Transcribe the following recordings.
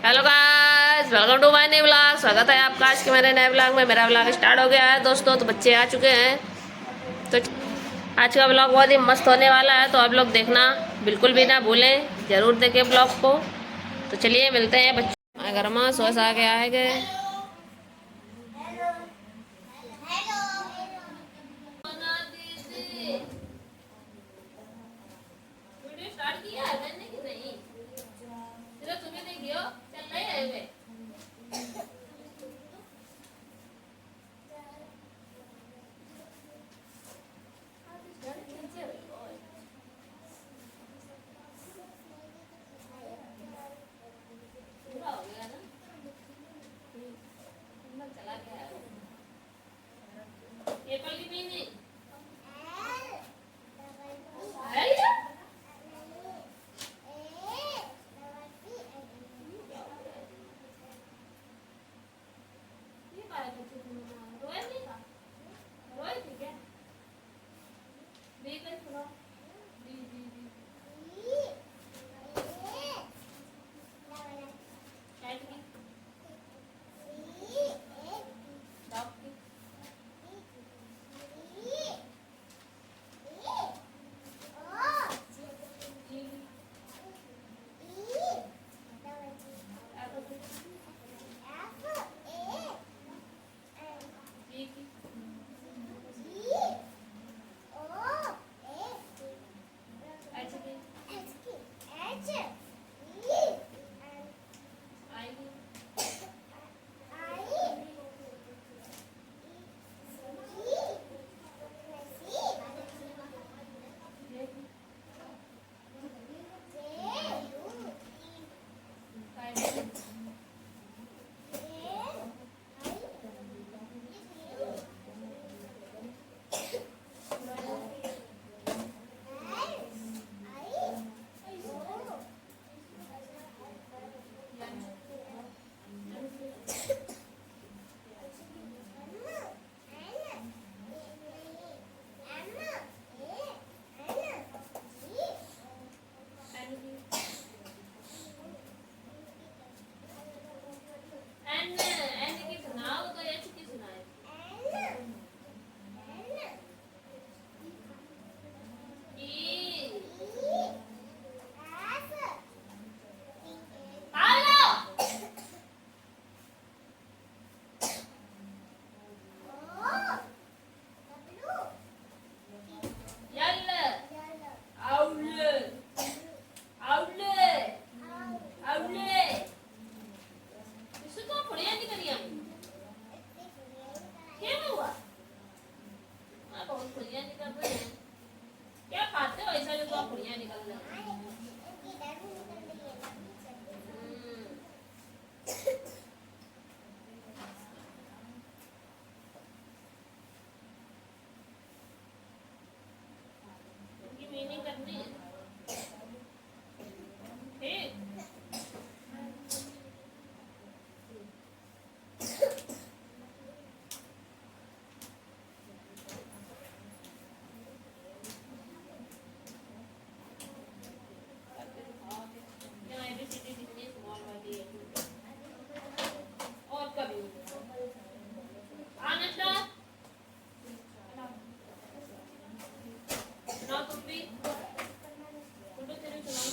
Hello guys, welcome to my new vlog. स्वागत है आपका आज के मेरे नए व्लॉग में। मेरा व्लॉग स्टार्ट हो गया है दोस्तों। तो बच्चे आ चुके हैं, तो आज का व्लॉग बहुत ही मस्त होने वाला है। तो आप लोग देखना बिल्कुल भी ना भूलें, जरूर देखें व्लॉग को। तो चलिए मिलते हैं बच्चों। घर में सोच आ के आएंगे। स्टार्ट किया है मैंने कि नहीं? सिर्फ तुम्हें देखियो चल रहे हैं वे। चला गया एप्पल की भी नहीं है ये? ये पाया था रोए नहीं था, रोए थी क्या? देख ले थोड़ा दी दी दी कैट की डॉग की जी की ऐसे की आएगी एन की सुनाओ तो एच की सुनाए ई हेलो यल आउल आउल आउले इसको बढ़िया नहीं करिया क्या हुआ? आप बहुत बढ़िया निकल रहे हैं। क्या खाते हो ऐसा जो तो आप बढ़िया निकल रहे हैं? इनकी मीनिंग करनी है ठीक। यहाँ ABCD कितनी स्मॉल वाली है और कभी आनंदा सुनाओ तुम भी टुटू तेरे सुनाओ।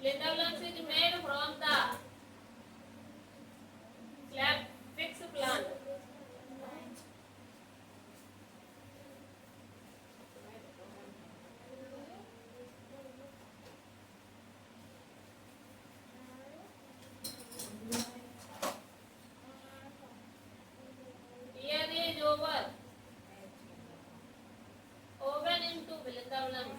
Linda Blanc is made from the slab fix plant. Here is over. Open into Belinda Blanc.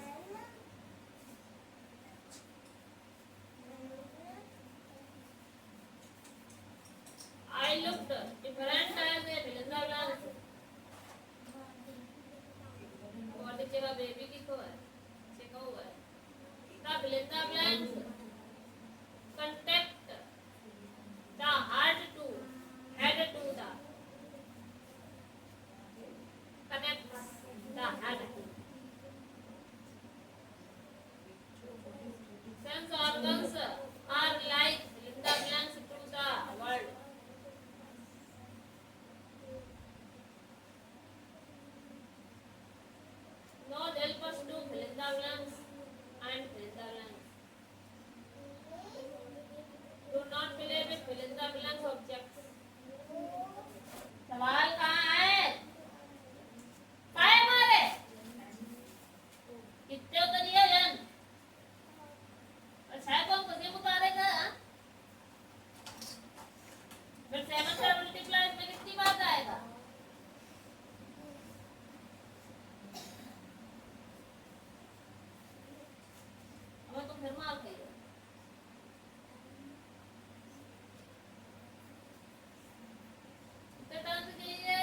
I looked different as a Belinda Blanc. What is your baby की को है? चेका हुआ है. The Belinda Blanc contact the heart to head to the connect the head to sense organs are like Belinda Blanc to the world. No help us to Belinda Blanc and Belinda Blanc. Do not play with Belinda Blanc objects. सवाल कहाँ है? काय मारे? कितने उतरिए जन? और छह कौन कभी उतारेगा? फिर 7 से मल्टीप्लाई में कितनी बात आएगा? अब तुम फिर मार गई हो. कितने टाइम से गई है?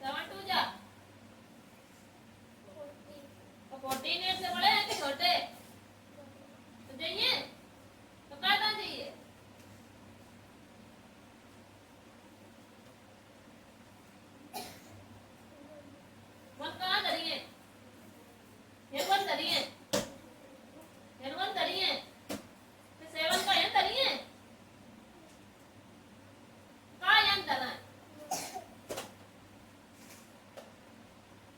7 2 जा. तो 14 से बड़े हैं कि छोटे? तो जाइए. तो क्या चाहिए? वन कहाँ धरिए? फिर वन धरिए. फिर वन धरिए. फिर 7 का यहाँ धरिए. कहाँ यहाँ धरा है?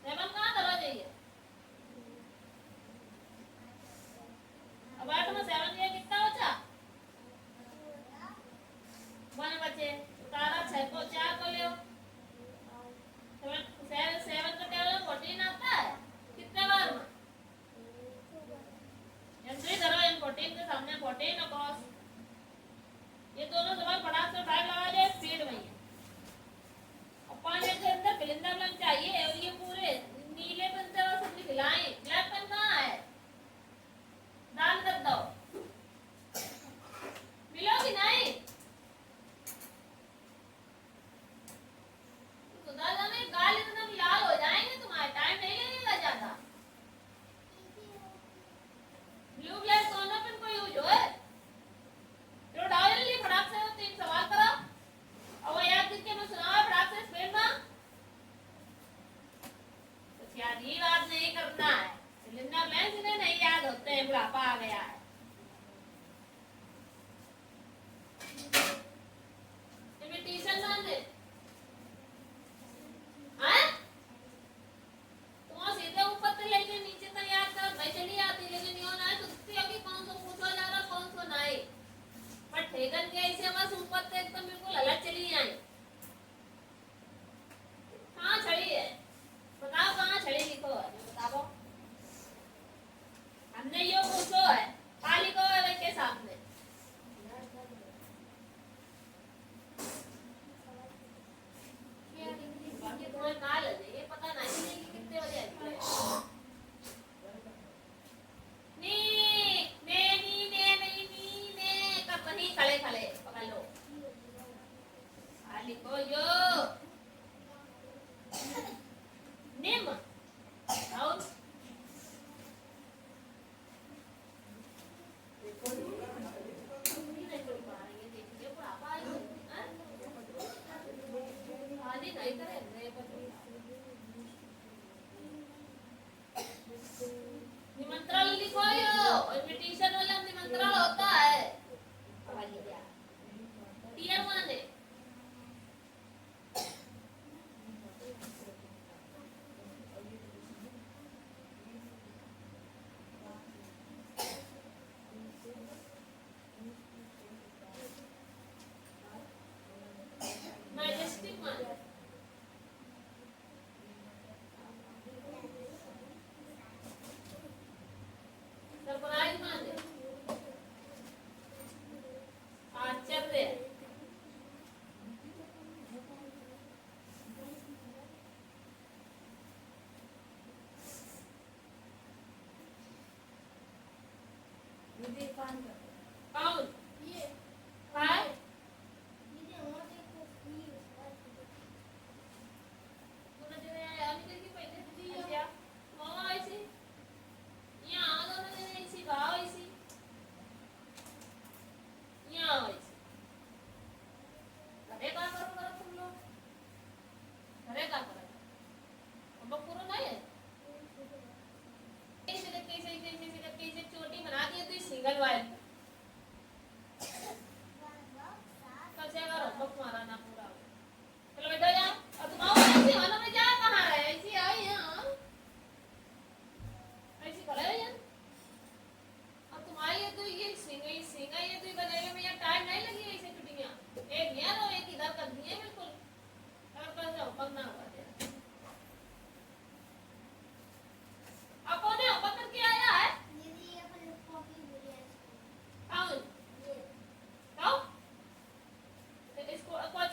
7 कहाँ धरा चाहिए? अब 8 में 7 ये कितना बचा? 1 बचे. उतारा 6 को 4 को ले. 7 का टेबल 14 आता है. कितने बार में? एंट्री करो इन 14 के सामने 14 और cos. ये दोनों सवाल फटाक से उठा लगा दे स्पीड में. और 5 मिनट के अंदर Belinda Blanc चाहिए. और ये पूरे नीले पेन से सब लिखलाएं. ब्लैक पेन कहाँ है? दान कर दो. मिलोगी नहीं? सुधा में गाल इतना लाल हो जाएंगे तुम्हारे. टाइम नहीं लगेगा ज्यादा. ब्लू ब्लैक दोनों पेन को यूज हो. तो डाल जल्दी फटाक से 3 सवाल करो. और वो याद करके मैं सुनाओ फटाक से स्पीड में. कुछ याद ही बात नहीं करना है. Belinda Blanc इन्हें नहीं याद होते हैं. बुढ़ापा आ गया है. इमिटेशन मान दे. हाँ? तुम सीधे ऊपर से लेके नीचे तक याद कर भाई चली आती. लेकिन यो ना सोचती हो कि कौन सा पूछा जा रहा कौन सा नहीं. पर ठेकन के ऐसे बस ऊपर से एकदम बिल्कुल अलग चली जाए. कहाँ छड़ी है? बताओ कहाँ छड़ी लिखो है? बताओ. हमने यो पूछो है. कहाँ लिखो है के सामने? बाकी तुम्हें कहाँ लगे? ये पता नहीं है कि कितने बजे आती है. नी का कहीं खड़े खड़े पकड़ लो. लिखो यो निम और निमंत्रण लिखो. यो इनविटेशन वाला निमंत्रण होता है.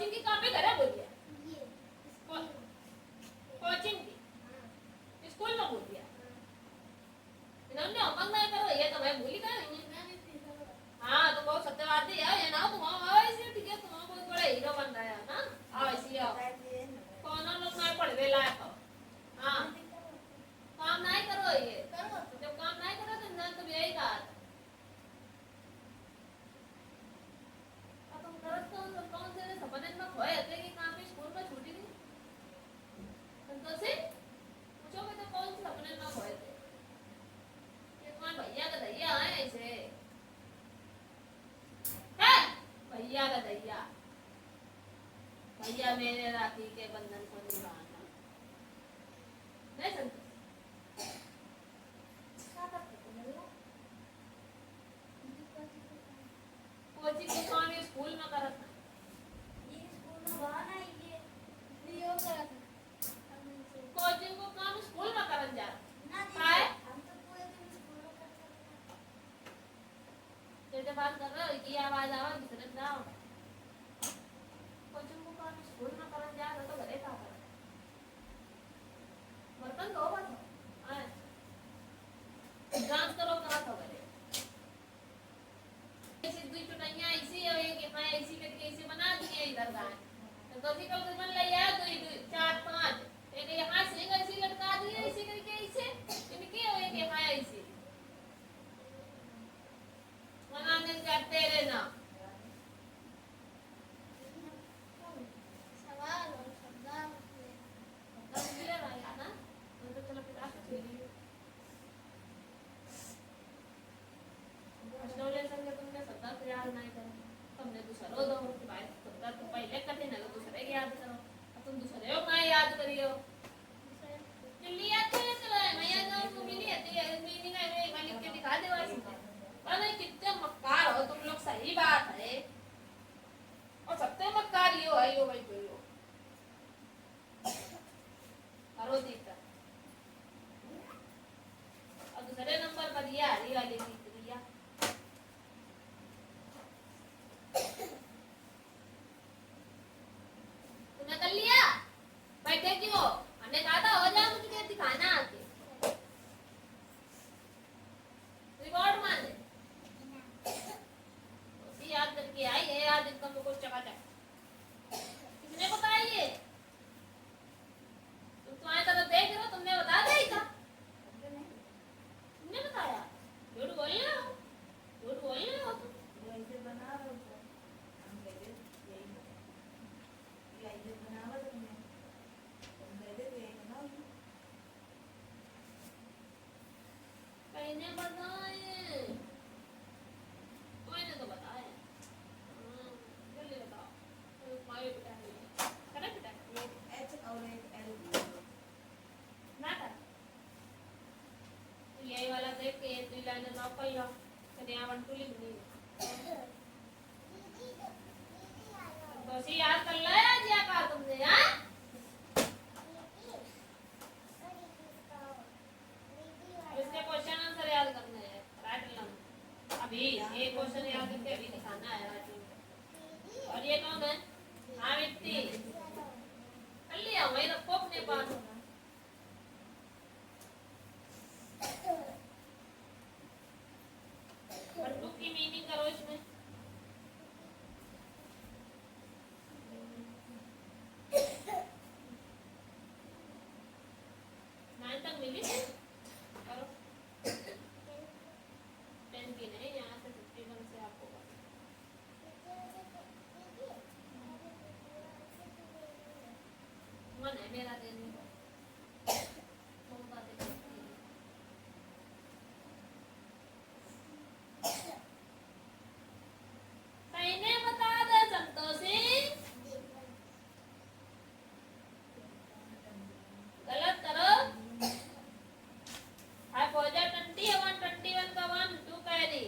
कोचिंग की कहाँ पे घर है बोलिए, कोचिंग की स्कूल में बोल दिया। इन्होंने होमवर्क नहीं करो ये तो मैं भूल गई। हाँ तो बहुत सत्यवादी है ये ना, तुम आओ ऐसे ठीक है, तुम बहुत बड़ा हीरो बन रहा है ना, आओ ऐसे आओ। कौन लोग ना पढ़वे लायक हो। हाँ काम नहीं करो ये, जब काम नहीं करो तो इंसान तो यही कहा तुम गलत कौन से सपने में खोए थे कि कहाँ पे स्कूल में छूटी थी संतोषी, पूछोगे तो कौन से सपने में खोए थे। ये तुम्हारे भैया का दैया है ऐसे है, भैया का दैया, भैया मेरे राखी के बंधन को निभाना नहीं संतोष। कोचिंग के काम ये स्कूल में करत था, ये स्कूल में बहाना है ये योग करत था। कोचिंग को काम स्कूल में करत जा ना है, हम तो पूरे दिन स्कूल में करते हैं। तेरे बात कर रहे हो कि आवाज आवा किसने जाओ, कोचिंग को काम स्कूल में करत जा तो घरे का कर बर्तन धो बस है जांच करो करत हो घरे दुई चुटाइयां ऐसी और एक मैं ऐसी करके ऐसे बना दिए इधर का तो कभी कल बन लिया दुई दुई चार पांच, एक यहाँ से ऐसी लटका दिए ऐसे करके ऐसे इनके और एक यहाँ ऐसे बनाने करते रहना। सवाल और शब्दार्थ क्लियर आया ना तो चलो फिर आप चलिए तुमने शब्दार्थ याद नहीं करो, तुमने दूसरा दो भाई शब्दार्थ तो पहले कठिन है दूसरे की याद करो, तुम दूसरे को ना याद करियो जल्दी याद करो। चलो मैं याद को मिली है मीनिंग है मैं लिख के दिखा दे वैसे अरे कितने मक्कार हो तुम लोग, सही बात है और सबसे मक्कार यो है यो भाई तो यो करो दीता और दूसरे नंबर पर ये हरी वाली थी क्रिया तुमने कर लिया बैठे क्यों, हमने कहा था हो जाए मुझे दिखाना आके रिकॉर्ड माने उसी याद करके आई है याद इनका मुझको चकाचक किसने बताया ये, तुम तो आए तरह देख रहे हो तुमने बता दिया था, तुमने बताया झूठ बोल रहे हो, झूठ बोल रहे हो तुम ऐसे बना रहे हो हम कहते यही ऐसे बनावा तुमने तुम कहते थे बनाओ कहने बताए कोई ने तो बताया जल्दी बताओ मायो बेटा करे बेटा एच और एक एल ना कर यही वाला देख के एक लाइन नॉक कर लो तो यहां 1 2 लिख दी तो सी याद कर ले क्या कहा तुमने हां इसके क्वेश्चन आंसर याद करने हैं राइट लर्न अभी ये क्वेश्चन याद करके अभी दिखाना है और ये कौन है हाँ व्यक्ति कर लिया वही रखो अपने पास बंदूक की मीनिंग करो इसमें नाइन तक मिली करो 10 की नहीं यहाँ से 51 से आपको मन है मेरा देने को बता दे संतोषी गलत करो आप हो जा 21 का 1 2 कैरी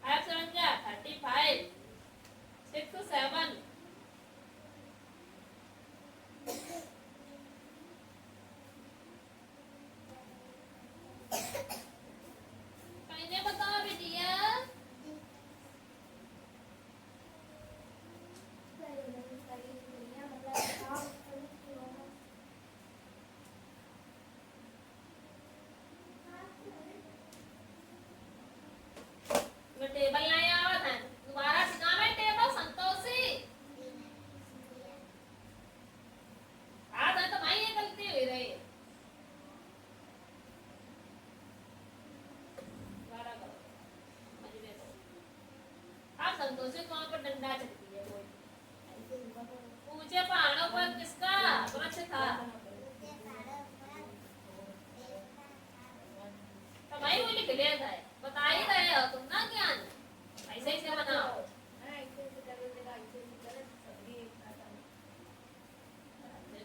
5 7 जा 35 6 7 से वहां पर डंडा चलती है कोई। ऊंचे पहाड़ों पर किसका वृक्ष था? तो भाई वो लिख लिया था, बता ही रहे हो तुम ना ज्ञान, ऐसे ही से बनाओ।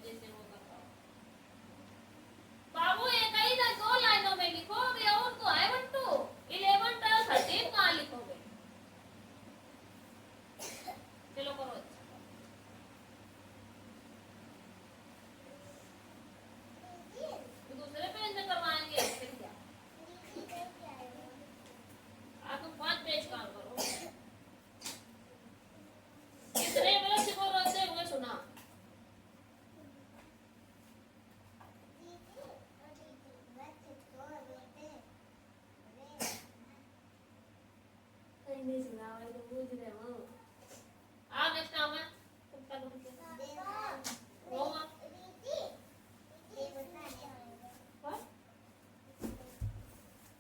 जैसे वो बताओ बाबू, एक ही ना 2 लाइनों में लिखोगे और तो है 1 2 11 12 13 कहाँ लिखोगे? चलो करो अच्छा। तो दूसरे पेज में करवाएंगे फिर क्या? तुम 5 पेज काम करो। कितने वृक्ष को रोते हुए सुना? नहीं सुना वाले तो पूछ रहे हो। नेक्स्ट नाम है तुम क्या करोगे? रोमा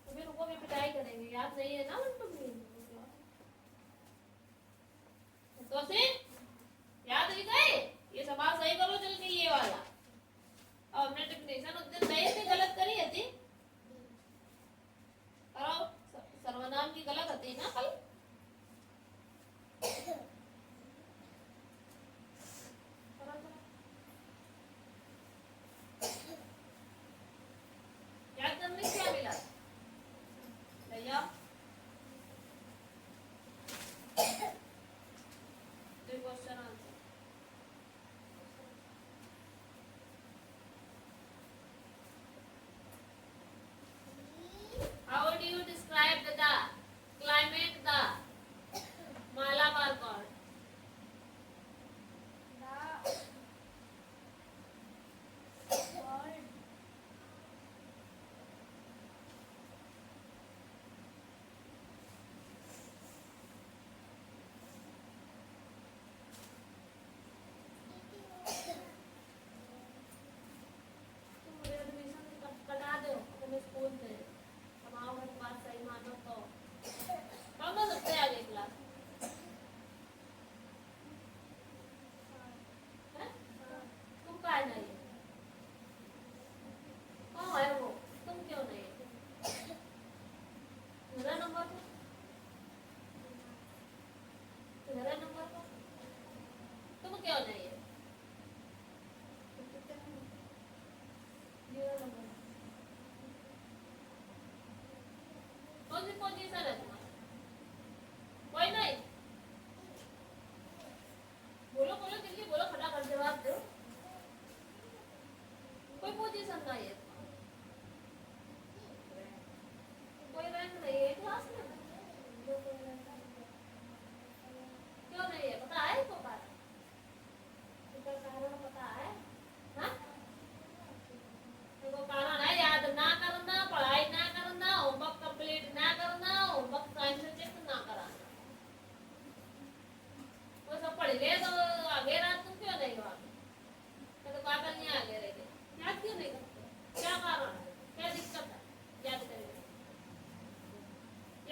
तो फिर उनको भी पिटाई करेंगे, याद नहीं है ना उनको भी। तो फिर याद भी गए, ये सवाल सही करो चल के ये वाला। और हमने डेफिनेशन उस दिन सही से गलत करी थी, करो सर्वनाम की गलत होती ना कल। याद करने क्या मिला भैया? Question answer how do you describe the climate the Malabar god? कटा दो अपने स्कूल में, आओ मेरे पास सही मानो तो कौन हो सकते हैं आगे क्लास? तुम कहा नहीं कौन है वो? तुम क्यों नहीं? मेरा नंबर तो मेरा नंबर तो तुम क्यों नहीं है? कौन सी पोजीशन है तुम्हारी? कोई नहीं? बोलो बोलो जल्दी बोलो, फटाफट जवाब दो। कोई पोजीशन नहीं है, कोई रैंक नहीं है क्लास में। क्यों नहीं है पता है? इसको कारण पता है? देखो कारण है याद ना करना, पढ़ाई ना करना, होमवर्क कंप्लीट ना करना, होमवर्क टाइम से चेक ना कराना। वो सब पढ़ ले तो आगे रात तुम क्यों नहीं हो आगे? तो पागल नहीं आगे रह गए, याद क्यों नहीं करते? क्या कारण है? क्या दिक्कत है? याद करेंगे,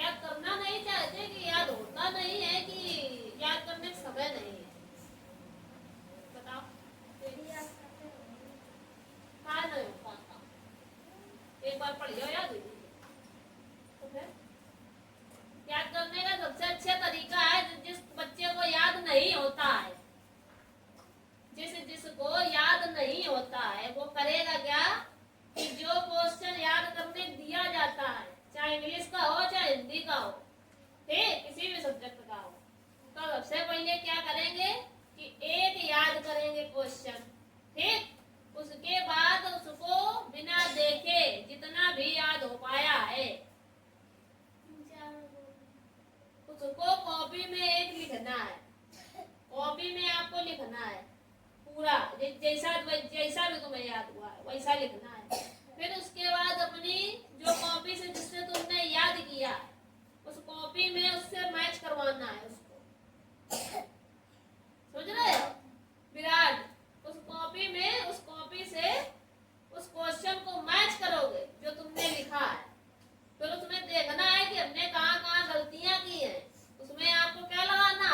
याद करना नहीं चाहते कि याद होता नहीं है कि याद करने का समय नहीं है? बताओ कहा नहीं हो पाता? एक बार पढ़ियो याद हुई तो फिर याद करने का सबसे अच्छा तरीका है जिस बच्चे को याद नहीं होता है, जिसको याद नहीं होता है वो करेगा क्या कि जो क्वेश्चन याद करने दिया जाता है, चाहे इंग्लिश का हो चाहे हिंदी का हो, ठीक किसी भी सब्जेक्ट का हो, तो सबसे पहले क्या करेंगे कि एक याद करेंगे क्वेश्चन, ठीक। उसके बाद उसको बिना देखे जितना भी याद हो पाया है उसको कॉपी में एक लिखना है। कॉपी में आपको लिखना है पूरा, जैसा भी तुम्हें याद हुआ है वैसा लिखना है। फिर उसके बाद अपनी जो कॉपी से जिससे तुमने याद किया उस कॉपी में उससे मैच करवाना है उसको, समझ रहे हो विराट? उस कॉपी में उस कॉपी से उस क्वेश्चन को मैच करोगे जो तुमने लिखा है। फिर उसमें देखना है कि हमने कहाँ कहाँ गलतियां की हैं, उसमें आपको क्या लगाना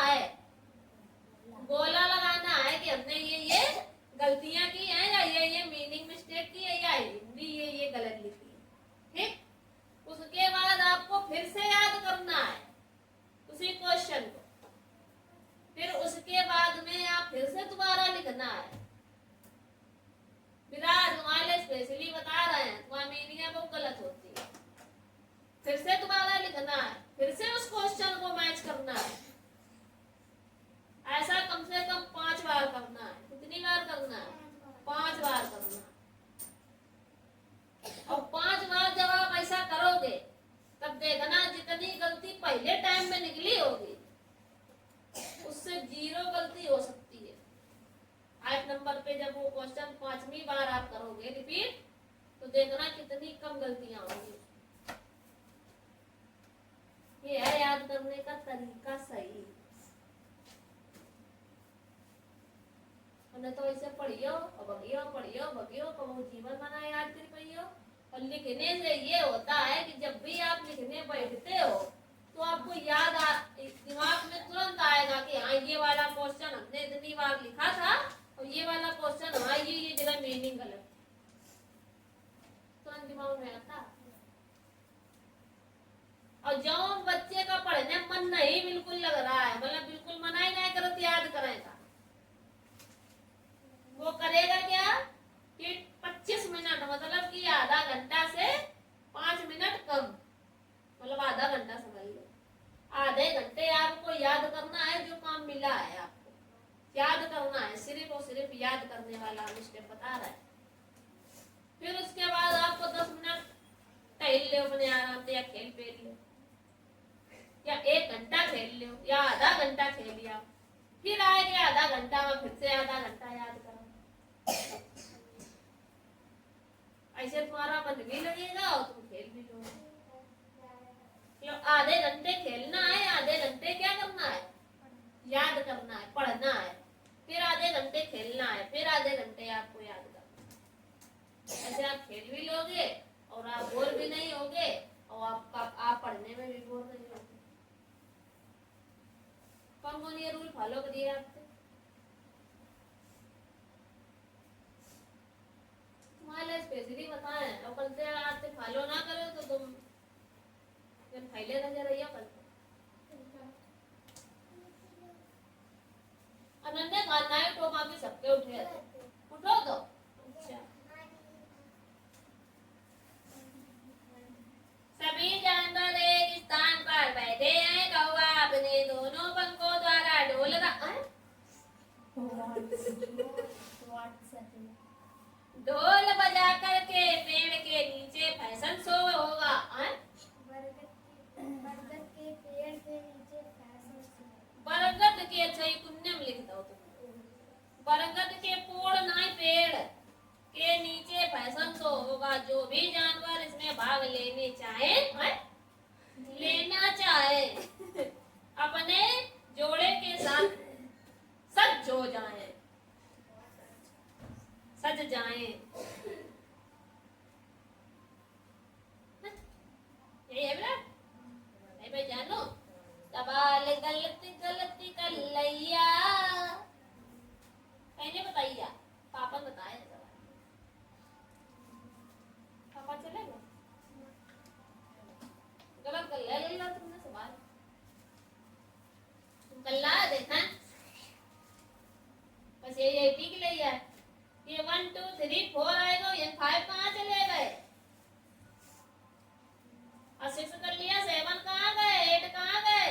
क्वेश्चन 5वीं बार आप करोगे रिपीट तो देखना कितनी कम गलतियां होंगी। ये है याद करने का तरीका सही। तो इसे पढ़ियो और भगियो कबो जीवन बना याद कर पाइयो। और लिखने से ये होता है कि जब भी आप लिखने बैठते हो तो आपको दिमाग में तुरंत आएगा कि हाँ ये वाला क्वेश्चन हमने इतनी बार लिखा था और ये वाला क्वेश्चन हाँ ये जगह मीनिंग गलत तुरंत दिमाग में आता। और जो बच्चे का पढ़ने मन नहीं बिल्कुल लग रहा है, मतलब बिल्कुल मना ही नहीं करो तो याद करेगा, वो करेगा क्या कि 25 मिनट मतलब कि आधा घंटा से 5 मिनट कम, मतलब आधा घंटा समझ लो। आधे घंटे आपको याद करना है जो काम मिला है, आपको याद करना है, सिर्फ और सिर्फ याद करने वाला स्टेप बता रहा है। फिर उसके बाद आपको 10 मिनट टहल लो अपने आराम से, या खेल पेल लो, या 1 घंटा खेल लो, या आधा घंटा खेल लिया। फिर आएंगे आधा घंटा में फिर से आधा घंटा याद करो। ऐसे तुम्हारा मन भी लगेगा और तुम खेल भी लोगे। आधे घंटे खेलना है, आधे घंटे क्या करना है, याद करना है, पढ़ना है। फिर आधे घंटे खेलना है, फिर आधे घंटे आपको याद करना है। ऐसे आप खेल भी लोगे और आप बोर भी नहीं होगे और आप पढ़ने में भी बोर नहीं होगे। कौन कौन ये रूल फॉलो करिए आपसे? तुम्हारे स्पेशली बताएं और कल से आपसे फॉलो ना करो तो तुम फैले नजर रहिए। कल अनन्या खाना है तो बाकी सबके उठे उठो तो अच्छा। सभी जानवर एक स्थान पर बैठे हैं। कौवा अपने दोनों पंखों द्वारा डोल रहा है। ढोल बजा करके पेड़ के नीचे फैशन शो होगा। बरगद के पुण्यम लिख दो तुम। बरगद के पोड़ नहीं पेड़ के नीचे फैशन शो होगा। जो भी जानवर इसमें भाग लेने चाहे अपने जोड़े के साथ सज हो जाए, सज जाए। यही है बेटा, नहीं भाई जानो। सवाल गलती गलती कर लिया, कहने बताइए पापा बताए सवाल। पापा चलेगा गलत कर लिया तुमने सवाल, तुम कल ला देखा बस ये ठीक ले है। ये 1 2 3 4 आएगा, ये 5 कहाँ चले गए और 6 कर लिया, 7 कहाँ गए, 8 कहाँ गए,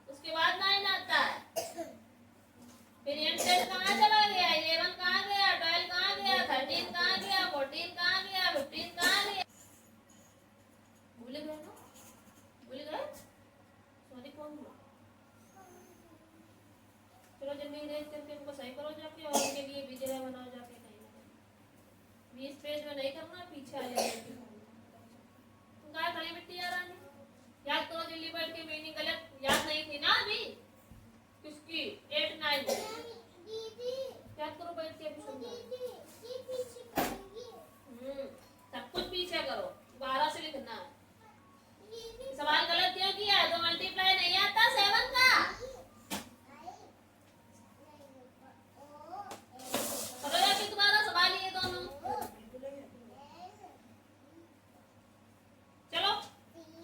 उसके बाद 9 आता है। फिर 10 कहाँ चला गया, 11 कहाँ गया, 12 कहाँ गया, 13 कहाँ गया, 14 कहाँ गया, 15 कहाँ गया। भूल गए ना, भूल गए, सॉरी कौन हुआ। चलो जल्दी रेज करके उनको सही करो जाके, और उनके लिए भी जगह बनाओ जाके कहीं ना कहीं। 20 पेज में नहीं करना, पीछे आ जाएगी। तुम कहा खड़ी मिट्टी यार आने याद करो जल्दी बैठ के। मीनिंग गलत याद नहीं थी ना अभी किसकी 8 9 याद करो बैठ के। सब कुछ पीछे करो, 12 से लिखना। सवाल गलत क्यों किया है, तो मल्टीप्लाई नहीं आता 7 का। करो जाके दोबारा सवाल ये दोनों। चलो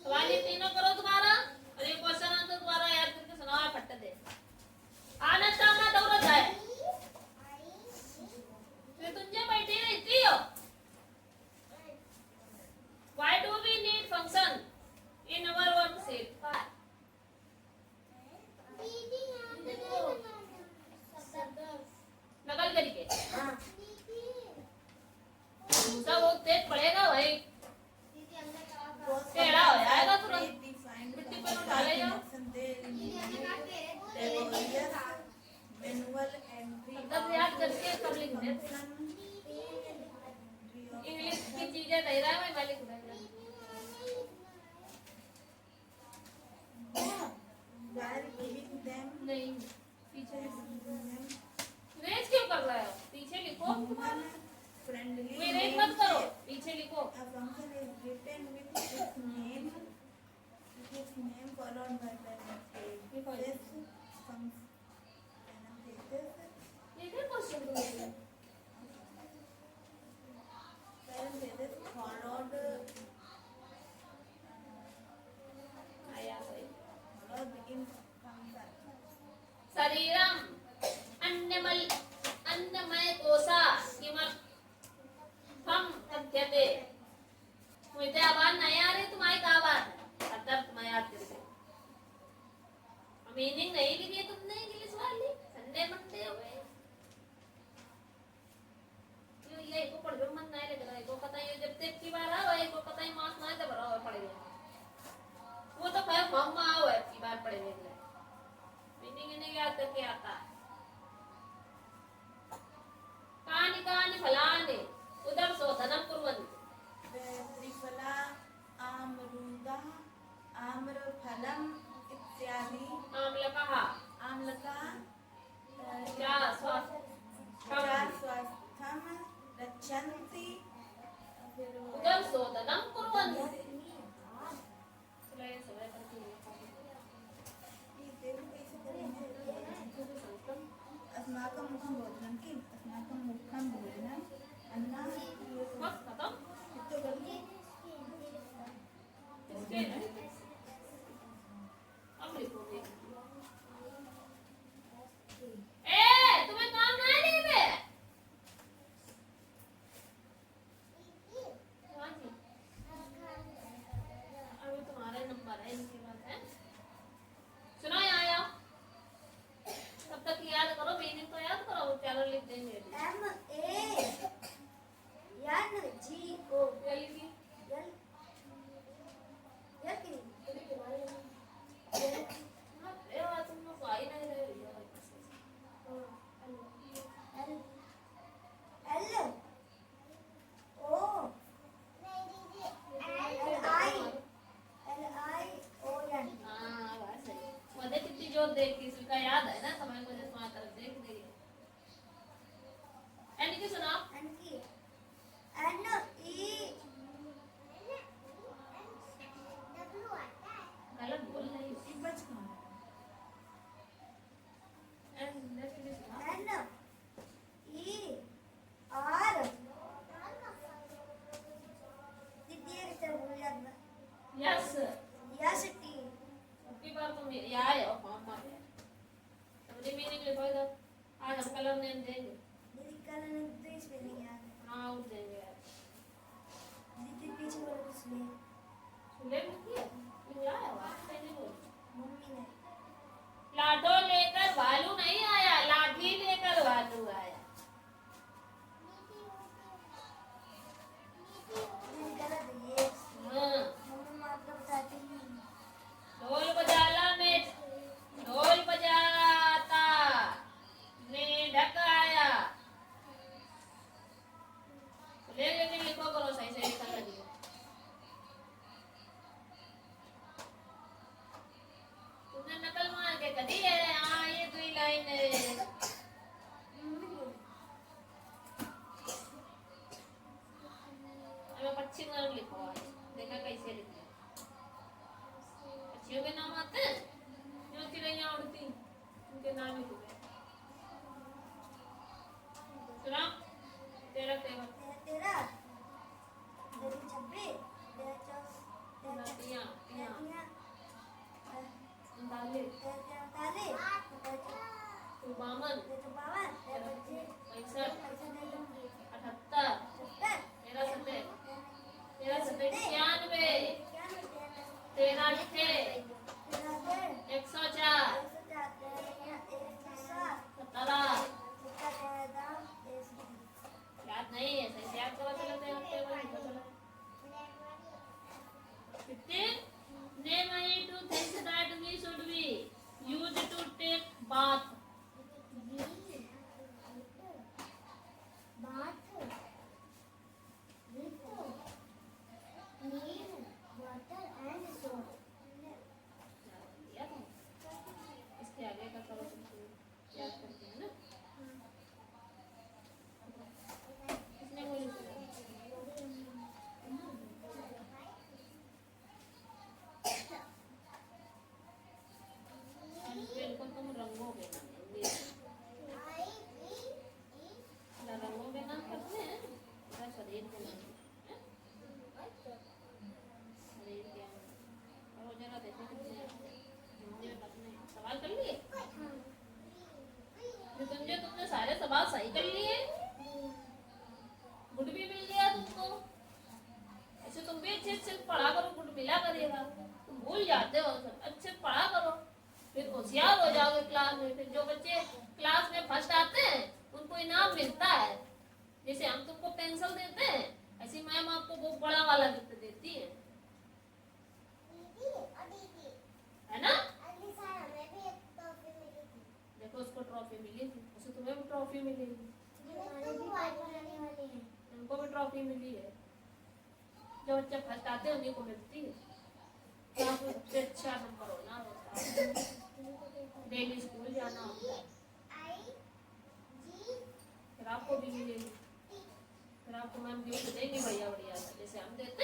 सवाल ये तीनों करो दोबारा, और ये क्वेश्चन आंसर दोबारा याद करके सुनाओ। फट दे आना चाहना दौड़ जाए, फिर तुम जो बैठी रहती हो। Why do we need function in our worksheet? नकल करिए। सब वो तेज पड़ेगा भाई, टेढ़ा हो जाएगा तुरंत। मिट्टी पर उठा ले जाओ। तब याद करके कब लिख दे। friendly विरेक name मत करो, से पीछे लिखो। a function is written with its name followed by लिखो। parentheses ये क्या क्वेश्चन तुम लिखे? followed आया सही। in function. शरीरम अन्नमय कोशा किमर्थम कथ्यते। मुझे आवाज नहीं आ रही, तुम्हारी क्या आवाज है? अतः तुम्हें याद करके मीनिंग नहीं लिखी तुमने, इंग्लिश वाली संडे मंडे हो गए। ये को पढ़ मन नहीं लग रहा है, को पता है जब तक की बार आओ, को पता है मास ना जब रहो पढ़ेगा। वो तो खैर हम आओ है की बार पढ़ेंगे, मीनिंग इन्हें याद करके आता है। कानि कानि फलानि उदर शोधनम कुर्वन्ति। त्रिफला आमरूदा आम्रफलम इत्यादि आम्लकः आम्लका क्या स्वास्थ्यम रक्षन्ति। उदर शोधनम कुर्वन्ति। चलो ये सब है करके अस्माकं मुखं भोजनं किम्? अस्माकं मुखं भोजनं अन्नं बस खत्म। इसके अब लिखोगे। ए तुम्हें काम नहीं दी बे? हाँ जी। अभी तुम्हारा नंबर है, इनके पास है। सुनो यहाँ आओ। तब तक याद करो, मीनिंग तो याद करो, चैनल लिख देंगे। MANGO क्या लिखी? ए बात तुम लोग आई नहीं रहे हो। हाँ बात सही। मुझे कितनी जोर देख के इसका याद है ना, समय को जैसे वहाँ तरफ देख देगी। एन की सुनाओ। गलत बोल रही हो। एन नेक्स्ट की सुनाओ। यस अबकी बार तुम यहाँ आए हो, फॉर्म में समझे मीनिंग लिखो इधर। आज हम कलर नेम देंगे। हाँ उठ देंगे यार। सुले में किया लाया हुआ पहले बोल। लाठो लेकर भालू नहीं आया, लाठी लेकर भालू आया। हाँ ढोल बजाता मेढक आया। लेके लिखो करो सही सही लिखा लिखो। तुमने नकल मार के कदी है। हाँ ये दो ही लाइन है। अब पक्षी नाम लिखो, देखा कैसे लिखते हैं। पक्षियों के नाम आते हैं जो चिड़ैया उड़ती, उनके नाम लिखो। सुना तेरा तेरा तिया तिया बावन 65 78 तेरह सत्ते 96 13 अट्ठे 104 17 याद नहीं है, सही से याद करो। चलते हैं name any two things that we should be used to take bath. इसके आगे का करो, याद करते हैं ना। ट्रॉफी मिलेगी, उनको भी ट्रॉफी मिली है। जो बच्चे फर्स्ट आते हैं उन्हीं को मिलती है। तो आपको सबसे अच्छा नंबर होना होता है, डेली स्कूल जाना होता है, फिर आपको भी मिलेगी, फिर आपको मैम गिफ्ट देंगे बढ़िया बढ़िया, जैसे हम देते